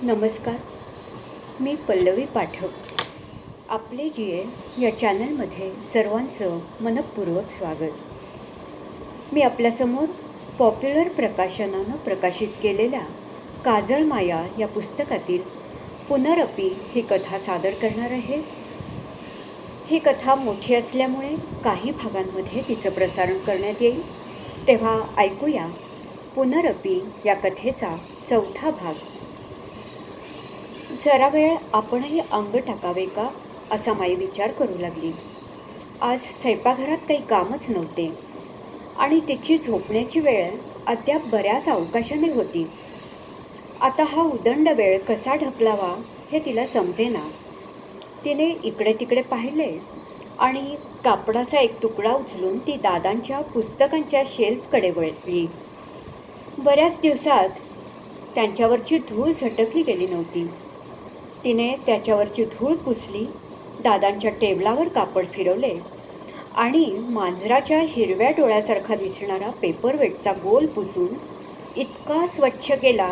नमस्कार. मी पल्लवी पाठक. आपले जीए या चॅनलमध्ये सर्वांचं मनःपूर्वक स्वागत. मी आपल्यासमोर पॉप्युलर प्रकाशनानं प्रकाशित केलेल्या काजळ माया या पुस्तकातील पुनरपी ही कथा सादर करणार आहे. ही कथा मोठी असल्यामुळे काही भागांमध्ये तिचं प्रसारण करण्यात येईल. तेव्हा ऐकूया पुनरपी या कथेचा 4था भाग. जरा वेळ आपणही अंग टाकावे का असा माई विचार करू लागली. आज स्वयंपाकघरात काही कामच नव्हते आणि तिची झोपण्याची वेळ अद्याप बऱ्याच अवकाशाने होती. आता हा उदंड वेळ कसा ढकलावा हे तिला समजेना. तिने इकडे तिकडे पाहिले आणि कापडाचा एक तुकडा उचलून ती दादांच्या पुस्तकांच्या शेल्फकडे वळली. बऱ्याच दिवसात त्यांच्यावरची धूळ झटकली गेली नव्हती. तिने त्याच्यावरची धूळ पुसली, दादांच्या टेबलावर कापड फिरवले आणि मांजराच्या हिरव्या डोळ्यासारखा दिसणारा पेपरवेटचा गोल पुसून इतका स्वच्छ केला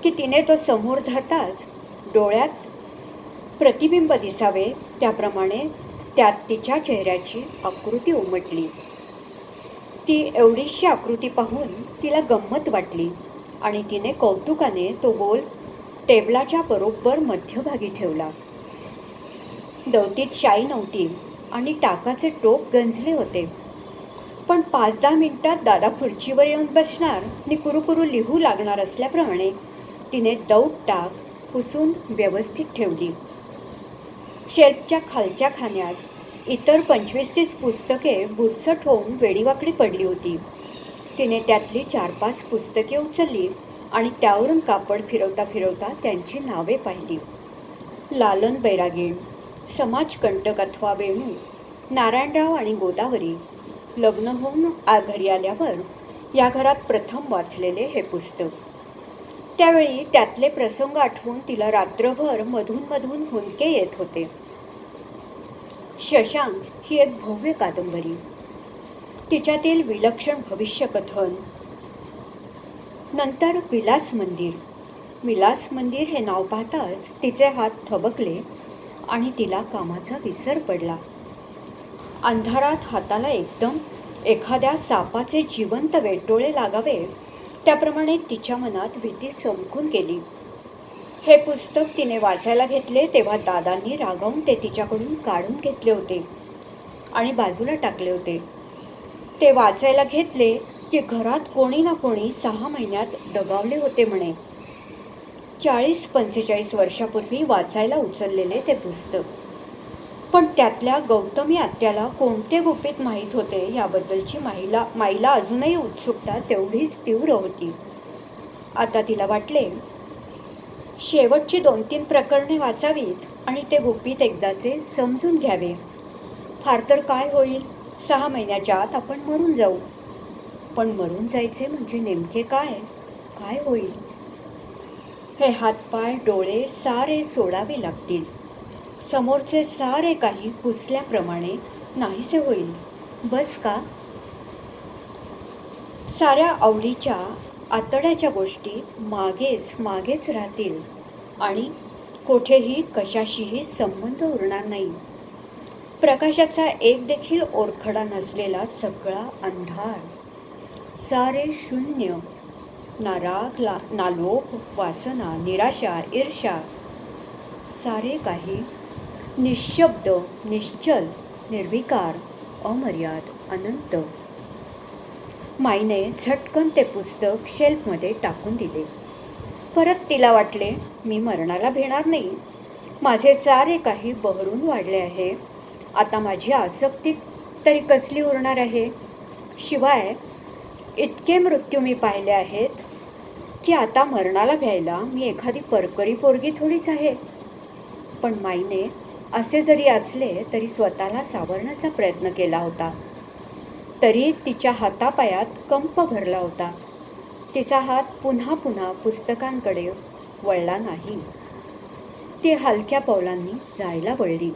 की तिने तो समोर धरताच डोळ्यात प्रतिबिंब दिसावे त्याप्रमाणे त्यात तिच्या चेहऱ्याची आकृती उमटली. ती एवढीशी आकृती पाहून तिला गंमत वाटली आणि तिने कौतुकाने तो गोल टेबलाच्या बरोबर मध्यभागी ठेवला. दवतीत शाई नव्हती आणि टाकाचे टोक गंजले होते, पण 5-10 मिनिटात दादा खुर्चीवर येऊन बसणार आणि कुरुकुरु लिहू लागणार असल्याप्रमाणे तिने दौत टाक पुसून व्यवस्थित ठेवली. शेल्फच्या खालच्या खाण्यात इतर 25-30 पुस्तके बुरसट होऊन वेडीवाकडी पडली होती. तिने त्यातली 4-5 पुस्तके उचलली आणि त्यावरून कापड फिरवता फिरवता त्यांची नावे पाहिली. लालन बैरागीण, समाजकंटक अथवा वेणू, नारायणराव आणि गोदावरी. लग्न होऊन घरी आल्यावर या घरात प्रथम वाचलेले हे पुस्तक. त्यावेळी त्यातले प्रसंग आठवून तिला रात्रभर मधून मधून हुंदके येत होते. शशांक ही एक भव्य कादंबरी. तिच्यातील विलक्षण भविष्यकथन. नंतर विलास मंदिर. विलास मंदिर हे नाव पाहताच तिचे हात थबकले आणि तिला कामाचा विसर पडला. अंधारात हाताला एकदम एखाद्या सापाचे जिवंत वेटोळे लागावे त्याप्रमाणे तिच्या मनात भीती चमकून गेली. हे पुस्तक तिने वाचायला घेतले तेव्हा दादांनी रागावून ते तिच्याकडून काढून घेतले होते आणि बाजूला टाकले होते. ते वाचायला घेतले की घरात कोणी ना कोणी 6 महिन्यात दगावले होते म्हणे. 40-45 वर्षापूर्वी वाचायला उचललेले ते पुस्तक. पण त्यातल्या गौतमी आत्याला कोणते गुपित माहीत होते याबद्दलची माईला अजूनही उत्सुकता तेवढीच तीव्र होती. आता तिला वाटले शेवटची 2-3 प्रकरणे वाचावीत आणि ते गुपित एकदाचे समजून घ्यावे. फार तर काय होईल, 6 महिन्याच्या आत आपण मरून जाऊ. पण मरून जायचे म्हणजे नेमके काय? काय होईल? हे हातपाय डोळे सारे सोडावे लागतील. समोरचे सारे काही पुसल्याप्रमाणे नाहीसे होईल. बस का? साऱ्या आवडीच्या आतड्याच्या गोष्टी मागेच राहतील आणि कोठेही कशाशीही संबंध उरणार नाही. प्रकाशाचा एक देखील ओरखडा नसलेला सगळा अंधार. सारे शून्य. ना राग ना लोभ, वासना, निराशा, ईर्ष्या. सारे काही निशब्द, निश्चल, निर्विकार, अमर्याद, अनंत. माईने झटकन ते पुस्तक शेल्फमध्ये टाकून दिले. परत तिला वाटले मी मरणाला भेणार नाही. माझे सारे काही बहरून वाढले आहे. आता माझी आसक्ती तरी कसली उरणार आहे? शिवाय इतके मृत्यू मी पाहिले आहेत की आता मरणाला भ्यायला मी एखादी परकरी पोरगी थोडीच आहे. पण माईने असे जरी असले तरी स्वतःला सावरण्याचा प्रयत्न केला होता. तरी तिच्या हातापायात कंप भरला होता. तिचा हात पुन्हा पुन्हा पुस्तकांकडे वळला नाही. ती हलक्या पावलांनी जायला वळली.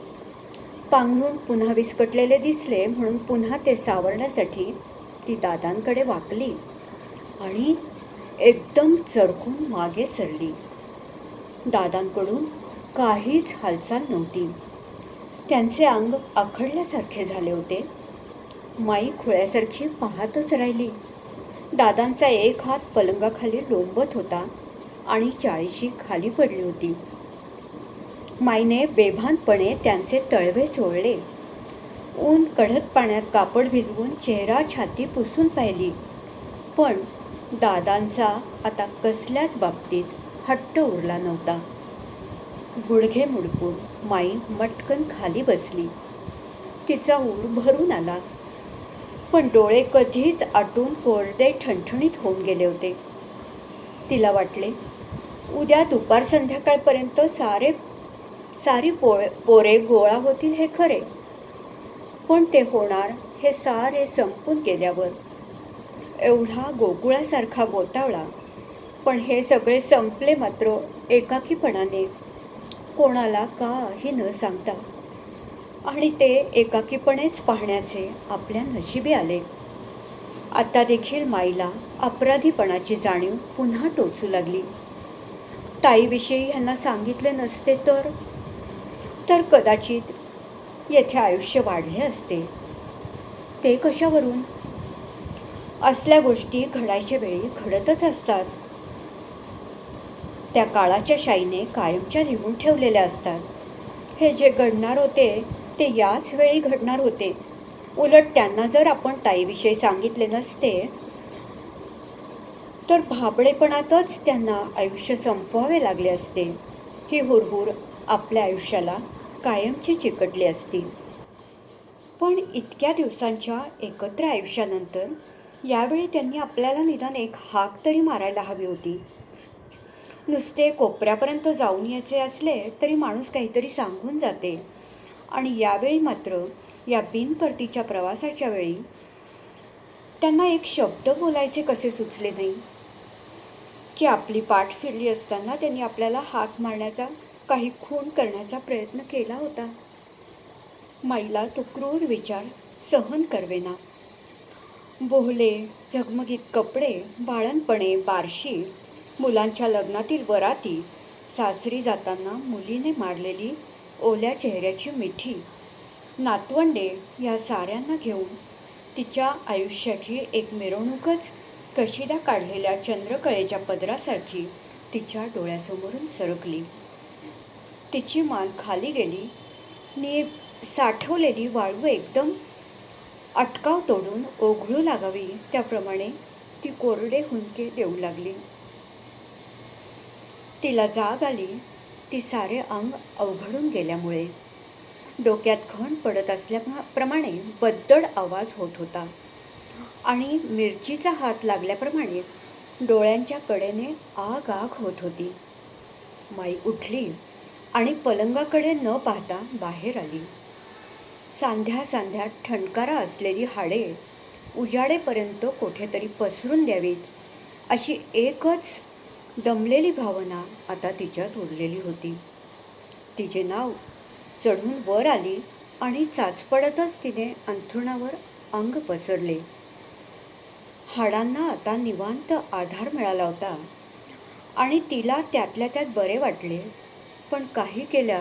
पांघरून पुन्हा विस्कटलेले दिसले म्हणून पुन्हा ते सावरण्यासाठी ती दादांकडे वाकली आणि एकदम चरकून मागे सरली. दादांकडून काहीच हालचाल नव्हती. त्यांचे अंग आखडल्यासारखे झाले होते. माई खुळ्यासारखी पाहतच राहिली. दादांचा एक हात पलंगाखाली लोंबत होता आणि चाळीशी खाली पडली होती. माईने बेभानपणे त्यांचे तळवे चोळले. ऊन कडक पाण्यात कापड भिजवून चेहरा छाती पुसून पाहिली. पण दादांचा आता कसल्याच बाबतीत हट्ट उरला नव्हता. गुडघे मुडपून माई मटकन खाली बसली. तिचा ऊर भरून आला, पण डोळे कधीच आटून कोरडे ठणठणीत होऊन गेले होते. तिला वाटले, उद्या दुपार संध्याकाळपर्यंत सारी पोरे गोळा होतील हे खरे, पण ते होणार हे सारे संपून गेल्यावर. एवढा गोकुळासारखा गोतावळा, पण हे सगळे संपले मात्र एकाकीपणाने, कोणाला काही न सांगता. आणि ते एकाकीपणेच पाहण्याचे आपल्या नशिबी आले. आता देखील माईला अपराधीपणाची जाणीव पुन्हा टोचू लागली. ताईविषयी ह्यांना सांगितले नसते तर कदाचित येथे आयुष्य वाढले असते. ते कशावरून? असल्या गोष्टी घडायच्या वेळी घडतच असतात. त्या काळाच्या शाईने कायमच्या लिहून ठेवलेल्या असतात. हे जे घडणार होते ते याच वेळी घडणार होते. उलट त्यांना जर आपण ताईविषयी सांगितले नसते तर भाबडेपणातच त्यांना आयुष्य संपवावे लागले असते. ही हुरहुर आपल्या आयुष्याला कायमची चिकटली असती. पण इतक्या दिवसांच्या एकत्र आयुष्यानंतर यावेळी त्यांनी आपल्याला निदान एक हाक तरी मारायला हवी होती. नुसते कोपऱ्यापर्यंत जाऊन यायचे असले तरी माणूस काहीतरी सांगून जाते. आणि यावेळी मात्र या बिनपरतीच्या प्रवासाच्या वेळी त्यांना एक शब्द बोलायचे कसे सुचले नाही की आपली पाठ फिरली असताना त्यांनी आपल्याला हाक मारण्याचा, काही खून करण्याचा प्रयत्न केला होता. माईला तो क्रूर विचार सहन करवेना. बोहले, झगमगीत कपडे, बाळणपणे, बारशी, मुलांच्या लग्नातील वराती, सासरी जाताना मुलीने मारलेली ओल्या चेहऱ्याची मिठी, नातवंडे, या साऱ्यांना घेऊन तिच्या आयुष्याची एक मिरवणूकच कशीदा काढलेल्या चंद्रकळेच्या पदरासारखी तिच्या डोळ्यासमोरून सरकली. तिची मान खाली गेली नि साठवलेली वाळू एकदम अटकाव तोडून ओघळू लागावी त्याप्रमाणे ती कोरडे हुंदके देऊ लागली. तिला जाग आली ती सारे अंग अवघडून गेल्यामुळे. डोक्यात खण पडत असल्याप्रमाणे बद्दड आवाज होत होता आणि मिरचीचा हात लागल्याप्रमाणे डोळ्यांच्या कडेने आग आग होत होती. माई उठली आणि पलंगाकडे न पाहता बाहेर आली. सांध्या सांध्यात ठणकारा असलेली हाडे उजाडेपर्यंत कोठेतरी पसरून द्यावीत अशी एकच दमलेली भावना आता तिच्यात उरलेली होती. तिचे नाव चढून वर आली आणि चाचपडतच तिने अंथरुणावर अंग पसरले. हाडांना आता निवांत आधार मिळाला होता आणि तिला त्यातल्या त्यात बरे वाटले. पण काही केल्या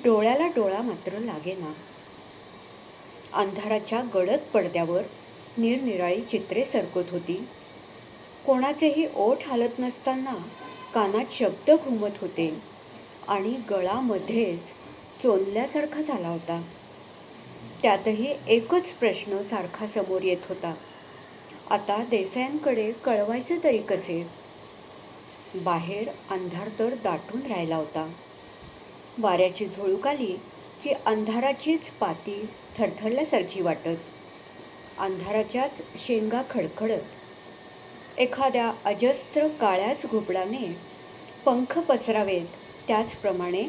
डोळ्याला डोळा मात्र लागेना. अंधाराच्या गडद पडद्यावर निरनिराळी चित्रे सरकत होती. कोणाचेही ओठ हालत नसताना कानात शब्द घुमत होते आणि गळा मध्येच चोंदल्यासारखा झाला होता. त्यातही एकच प्रश्न सारखा समोर येत होता, आता देसायांकडे कळवायचे तरी कसे? बाहेर अंधार तर दाटून राहिला होता. वाऱ्याची झुळूक आली की अंधाराचीच पाती थरथरल्यासारखी वाटत. अंधाराच्याच शेंगा खडखडत एखाद्या अजस्त्र काळ्याच घुबडाने पंख पसरावेत त्याचप्रमाणे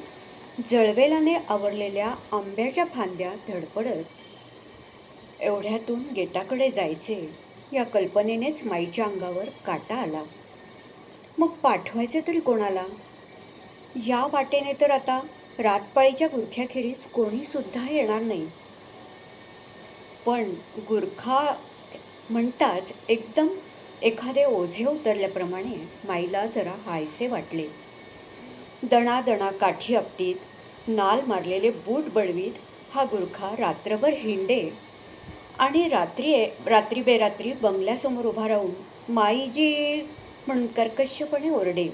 जळवेलाने आवरलेल्या आंब्याच्या फांद्या धडपडत. एवढ्यातून गेटाकडे जायचे या कल्पनेनेच माईच्या अंगावर काटा आला. मग पाठवायचे तरी कोणाला? या वाटेने तर आता रातपाळीच्या गुरख्याखेरीज कोणीसुद्धा येणार नाही. पण गुरखा म्हणताच एकदम एखादे ओझे उतरल्याप्रमाणे माईला जरा हायसे वाटले. दणादणा काठी आपटीत नाल मारलेले बूट बळवीत हा गुरखा रात्रभर हिंडे आणि रात्री बेरात्री बंगल्यासमोर उभा राहून माईजी म्हणून कर्कशपणे ओरडे.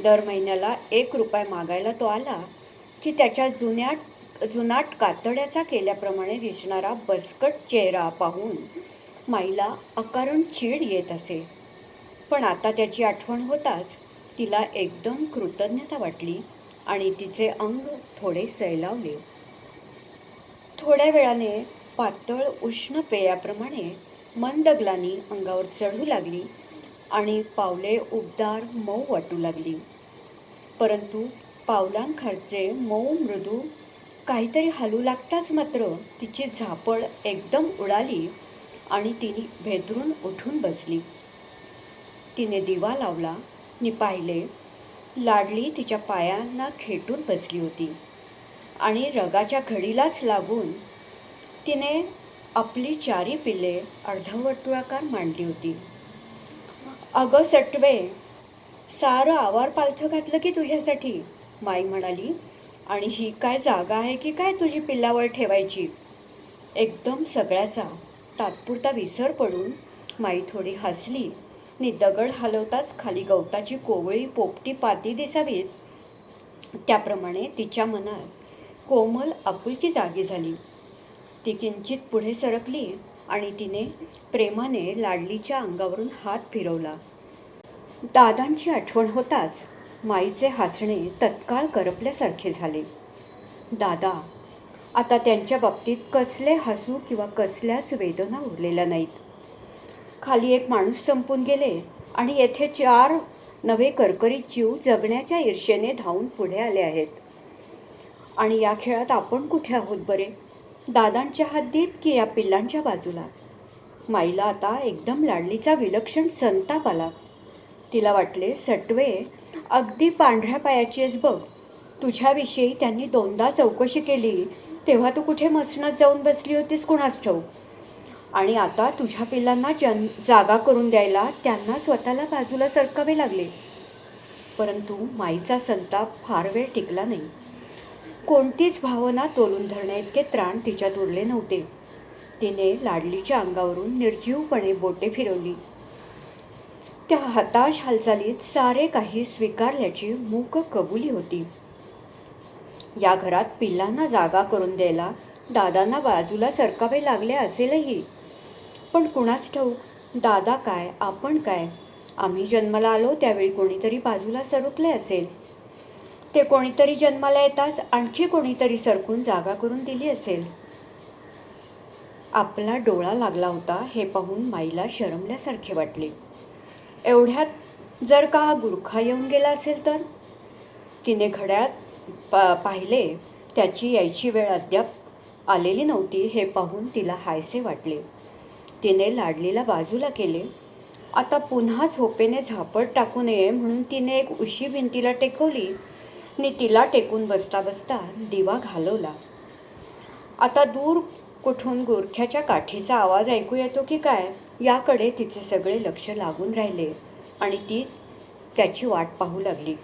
दर महिन्याला 1 रुपया मागायला तो आला की त्याच्या जुनाट कातड्याचा केल्याप्रमाणे दिसणारा बसकट चेहरा पाहून माईला अकारण चीड येत असे. पण आता त्याची आठवण होताच तिला एकदम कृतज्ञता वाटली आणि तिचे अंग थोडे सैलावले. थोड्या वेळाने पातळ उष्ण पेयाप्रमाणे मंद ग्लानी अंगावर चढू लागली आणि पावले उबदार मऊ वाटू लागली. परंतु पावलांखालचे मऊ मृदू काहीतरी हलू लागताच मात्र तिची झापड एकदम उडाली आणि तिने भेदरून उठून बसली. तिने दिवा लावला नि पाहिले. लाडली तिच्या पायांना खेटून बसली होती आणि रगाच्या घडीलाच लागून तिने आपली 4 पिल्ले अर्धवर्तुळाकार मांडली होती. अगं सटवे, सारं आवार पालथं घातलं की तुझ्यासाठी, माई म्हणाली. आणि ही काय जागा आहे की काय तुझी पिल्लावर ठेवायची? एकदम सगळ्याचा तात्पुरता विसर पडून माई थोडी हसली नि दगड हलवताच खाली गवताची कोवळी पोपटी पाती दिसावीत त्याप्रमाणे तिच्या मनात कोमल आपुलकी जागी झाली. ती किंचित पुढे सरकली आणि तिने प्रेमाने लाडलीच्या अंगावरून हात फिरवला. दादांची आठवण होताच माईचे हसणे तत्काळ करपल्यासारखे झाले. दादा, आता त्यांच्या बाबतीत कसले हसू किंवा कसल्याच वेदना उरलेल्या नाहीत. खाली एक माणूस संपून गेले आणि येथे 4 नवे करकरीत जीव जगण्याच्या ईर्षेने धावून पुढे आले आहेत. आणि या खेळात आपण कुठे आहोत बरे? दादांच्या हद्दीत की या पिल्लांच्या बाजूला? माईला आता एकदम लाडलीचा विलक्षण संताप आला. तिला वाटले, सटवे, अगदी पांढऱ्या पायाची आहेस बघ. तुझ्याविषयी त्यांनी 2दा चौकशी केली तेव्हा तू कुठे मसणात जाऊन बसली होतीस कुणास ठाऊक. आणि आता तुझ्या पिल्लांना जागा करून द्यायला त्यांना स्वतःला बाजूला सरकावे लागले. परंतु माईचा संताप फार वेळ टिकला नाही. कोणतीच भावना तोलून धरण्याइतके त्राण तिच्यात उरले नव्हते. तिने लाडलीच्या अंगावरून निर्जीवपणे बोटे फिरवली. त्या हताश हालचालीत सारे काही स्वीकारल्याची मूक कबुली होती. या घरात पिल्लांना जागा करून द्यायला दादांना बाजूला सरकावे लागले असेलही. पण कुणाच ठाऊक, दादा काय आपण काय, आम्ही जन्माला आलो त्यावेळी कोणीतरी बाजूला सरकले असेल. ते कोणीतरी जन्माला येताच आणखी कोणीतरी सरकून जागा करून दिली असेल. आपला डोळा लागला होता हे पाहून माईला शरमल्यासारखे वाटले. एवढ्यात जर का हा गुरखा येऊन गेला असेल तर? तिने घड्याळात पाहिले. त्याची यायची वेळ अद्याप आलेली नव्हती हे पाहून तिला हायसे वाटले. तिने लाडलीला बाजूला केले. आता पुन्हा झोपेने झापड टाकू नये म्हणून तिने एक उशी भिंतीला टेकवली आणि तिला टेकून बसता बसता दिवा घालवला. आता दूर कुठून गुरख्याच्या काठीचा आवाज ऐकू येतो की काय याकडे तिचे सगळे लक्ष लागून राहिले आणि ती त्याची वाट पाहू लागली.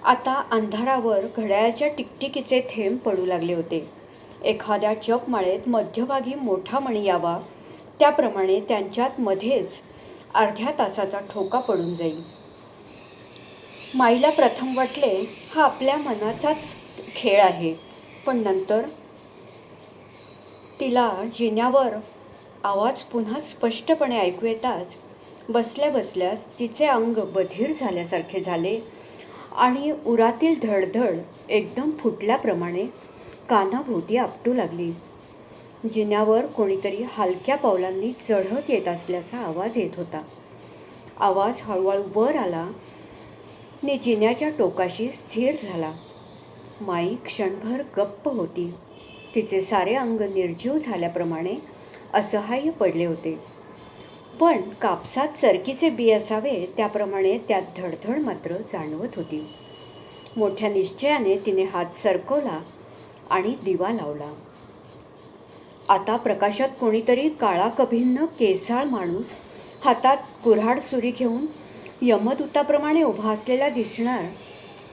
आता अंधारावर घड्याळाच्या टिकटिकीचे थेंब पडू लागले होते. एखाद्या जपमाळेत मध्यभागी मोठा मणी यावा त्याप्रमाणे त्यांच्यात मध्येच अर्ध्या तासाचा ठोका पडून जाईल. माईला प्रथम वाटले हा आपल्या मनाचाच खेळ आहे. पण नंतर तिला जिन्यावर आवाज पुन्हा स्पष्टपणे ऐकू येताच बसल्या बसल्यास तिचे अंग बधीर झाल्यासारखे झाले आणि उरातील धडधड एकदम फुटल्याप्रमाणे कानाभोवती आपटू लागली. जिन्यावर कोणीतरी हलक्या पावलांनी चढत येत असल्याचा आवाज येत होता. आवाज हळूहळू वर आला आणि जिन्याच्या टोकाशी स्थिर झाला. माई क्षणभर गप्प होती. तिचे सारे अंग निर्जीव झाल्याप्रमाणे असहाय्य पडले होते. पण कापसात चरकीचे बी असावे त्याप्रमाणे त्यात धडधड मात्र जाणवत होती. मोठ्या निश्चयाने तिने हात सरकवला आणि दिवा लावला. आता प्रकाशात कोणीतरी काळा कभिन्न केसाळ माणूस हातात कुऱ्हाड सुरी घेऊन यमदूताप्रमाणे उभा असलेला दिसणार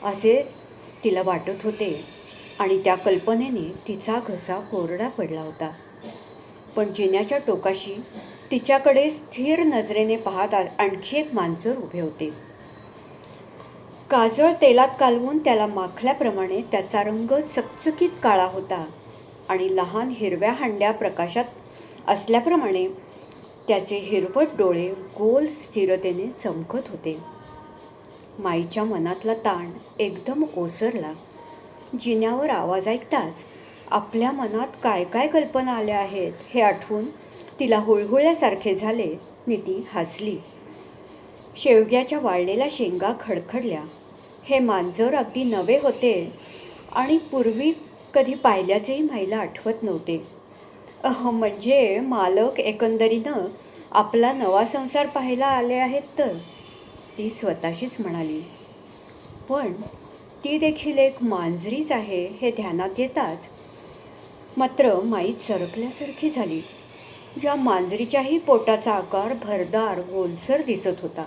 असे तिला वाटत होते आणि त्या कल्पनेने तिचा घसा कोरडा पडला होता. पण जिन्याच्या टोकाशी तिच्याकडे स्थिर नजरेने पाहत आणखी एक मांजर उभे होते. काजळ तेलात कालवून त्याला माखल्याप्रमाणे त्याचा रंग चकचकीत काळा होता आणि लहान हिरव्या हांड्या प्रकाशात असल्याप्रमाणे त्याचे हिरवट डोळे गोल स्थिरतेने चमकत होते. माईच्या मनातला ताण एकदम ओसरला. जिन्यावर आवाज ऐकताच आपल्या मनात काय काय कल्पना आल्या आहेत हे आठवून तिला हुळहुळल्यासारखे झाले नि ती हसली. शेवग्याच्या वाळलेल्या शेंगा खडखडल्या. हे मांजर अगदी नवे होते आणि पूर्वी कधी पाहिल्याचेही माईला आठवत नव्हते. म्हणजे मालक एकंदरीनं आपला नवा संसार पाहायला आले आहेत तर, ती स्वतःशीच म्हणाली. पण ती देखील एक मांजरीच आहे हे ध्यानात येताच मात्र माई सरकल्यासारखी झाली. ज्या मांजरीच्याही पोटाचा आकार भरदार गोलसर दिसत होता.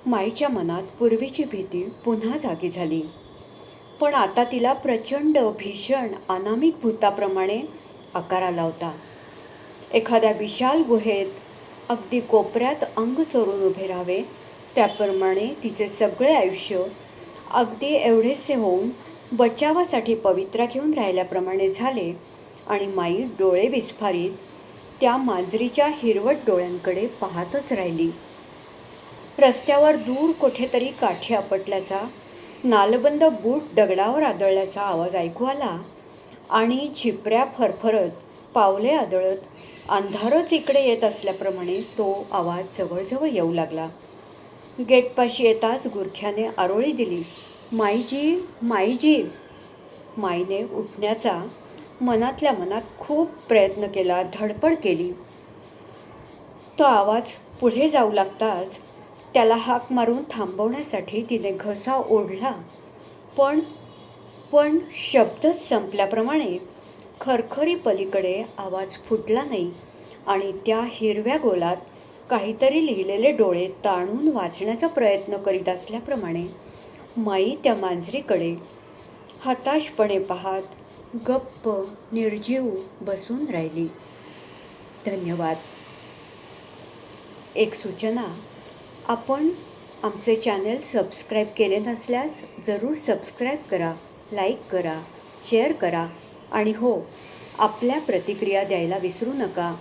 माईच्या मनात पूर्वीची भीती पुन्हा जागी झाली. पण आता तिला प्रचंड भीषण अनामिक भूताप्रमाणे आकार आला होता. एखाद्या विशाल गुहेत अगदी कोपऱ्यात अंग चोरून उभे राहावे त्याप्रमाणे तिचे सगळे आयुष्य अगदी एवढेसे होऊन बचावासाठी पवित्रा घेऊन राहिल्याप्रमाणे झाले आणि माई डोळे विस्फारीत त्या मांजरीच्या हिरवट डोळ्यांकडे पाहतच राहिली. रस्त्यावर दूर कुठेतरी काठी आपटल्याचा, नालबंद बूट दगडावर आदळल्याचा आवाज ऐकू आला आणि झिपऱ्या फरफरत पावले आदळत अंधारच इकडे येत असल्याप्रमाणे तो आवाज जवळजवळ येऊ लागला. गेटपाशी येताच गुरख्याने आरोळी दिली, माईजी, माईजी. माईने उठण्याचा मनातल्या मनात खूप प्रयत्न केला, धडपड केली. तो आवाज पुढे जाऊ लागताच त्याला हाक मारून थांबवण्यासाठी तिने घसा ओढला. पण शब्दच संपल्याप्रमाणे खरखरी पलीकडे आवाज फुटला नाही आणि त्या हिरव्या गोलात काहीतरी लिहिलेले डोळे ताणून वाचण्याचा प्रयत्न करीत असल्याप्रमाणे माई त्या मांजरीकडे हताशपणे पाहत गप्प निर्जीव बसून राहिली. धन्यवाद. एक सूचना, आपण आमचे चॅनल सबस्क्राईब केले नसल्यास जरूर सबस्क्राईब करा, लाईक करा, शेअर करा आणि हो, आपल्या प्रतिक्रिया द्यायला विसरू नका.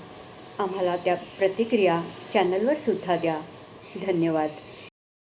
आम्हाला त्या प्रतिक्रिया चॅनलवर सुद्धा द्या. धन्यवाद.